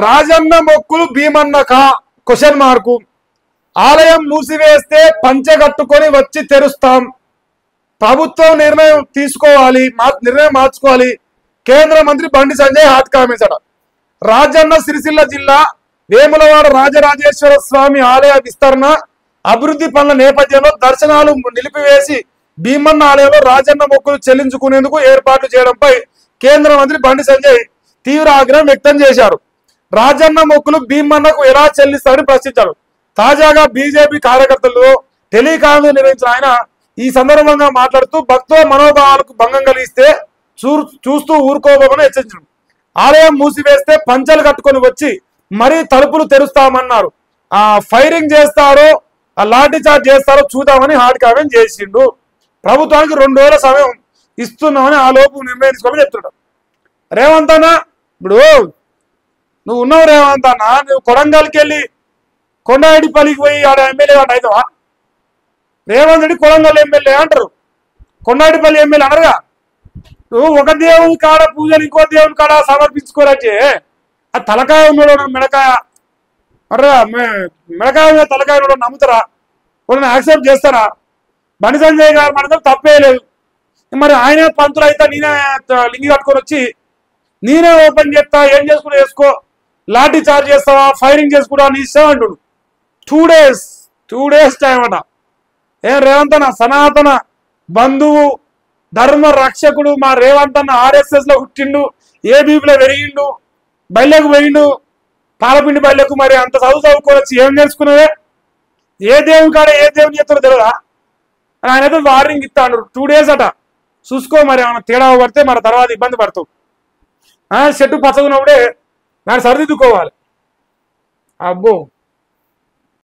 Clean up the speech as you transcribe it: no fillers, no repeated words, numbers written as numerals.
రాజన్న మొక్కులు భీమన్నక question mark. ఆలయం మూసివేస్తే పంచె కట్టుకొని వచ్చి తెరుస్తాం. ప్రభుత్వం నిర్ణయం తీసుకోవాలి, నిర్ణయం మార్చుకోవాలి. కేంద్ర మంత్రి బండి సంజయ్ హాట్ కామెంట్స్ అట. రాజన్న సిరిసిల్ల జిల్లా వేములవాడ రాజరాజేశ్వర స్వామి ఆలయ విస్తరణ అభివృద్ధి పనుల నేపథ్యంలో దర్శనాలు నిలిపివేసి భీమన్న ఆలయంలో రాజన్న మొక్కులు చెల్లించుకునేందుకు ఏర్పాట్లు చేయడంపై కేంద్ర మంత్రి బండి సంజయ్ తీవ్ర ఆగ్రహం వ్యక్తం చేశారు. రాజన్న మొక్కులు భీమన్నకు ఎలా చెల్లిస్తారని ప్రశ్నించారు. తాజాగా బీజేపీ కార్యకర్తలు టెలికాన్ఫరెన్స్ నిర్వహించిన ఆయన ఈ సందర్భంగా మాట్లాడుతూ భక్తుల మనోభావాలకు భంగం కలిగిస్తే చూస్తూ ఊరుకోబోమని హెచ్చరించారు. ఆలయం మూసివేస్తే పంచలు కట్టుకొని వచ్చి మరీ తలుపులు తెరుస్తామన్నారు. ఫైరింగ్ చేస్తారో లాఠీ చార్జ్ చేస్తారో చూద్దామని హాట్ కామెంట్ చేసిండు. ప్రభుత్వానికి 2 రోజుల సమయం ఇస్తున్నామని ఆ లోపు నిర్ణయించుకోమని చెప్తున్నాడు. రేవంత్ అన్న, ఇప్పుడు నువ్వు ఉన్నావు రేవంత్ అన్న, నువ్వు కొడంగల్కి వెళ్ళి కొండారెడ్డిపల్లికి పోయి ఆడ ఎమ్మెల్యే అంటే అవుతావా? రేవంత్ రెడ్డి కొడంగల్ ఎమ్మెల్యే అంటారు, కొండారెడ్డిపల్లి ఎమ్మెల్యే అనరుగా. నువ్వు ఒక దేవుని కాడ పూజలు ఇంకో దేవుని కాడ సమర్పించుకోరచ్చే. ఆ తలకాయ ఉన్నాడు మెడకాయ అర్రా, మెడకాయ మీద తలకాయ ఉన్నాడు నమ్ముతారా? వాళ్ళని యాక్సెప్ట్ చేస్తారా? బండి సంజయ్ గారు మనతో తప్పే లేదు. మరి ఆయన పంతులు అయితే నేనే లింగి కట్టుకొని వచ్చి నేనే ఓపెన్ చేస్తా, ఏం చేసుకుని చేసుకో, లాఠీ చార్జ్ చేస్తావా, ఫైరింగ్ చేసుకుంటా, నీ ఇష్టం అంటుడు. 2 డేస్ టైం అట. ఏం రేవంత్ అన్న సనాతన బంధువు, ధర్మ రక్షకుడు మా రేవంత్ అన్న RSS లో పుట్టిండు, ఏబీపీలో పెరిగిండు, బయలకు పోయిండు, పాలపిండి బయలకు. మరి అంత చదువుకోవచ్చు, ఏం నేర్చుకున్నదే? ఏ దేవుని కాడ ఏ దేవుని చెప్తారో తెలియదా? ఆయన అయితే వార్నింగ్ ఇస్తాడు. 2 డేస్ అట. చూసుకో, మరి ఏమైనా తేడా పడితే మన తర్వాత ఇబ్బంది పడతావు. చెట్టు పచ్చగున్నప్పుడే దాన్ని సరిదిద్దుకోవాలి. అబ్బో.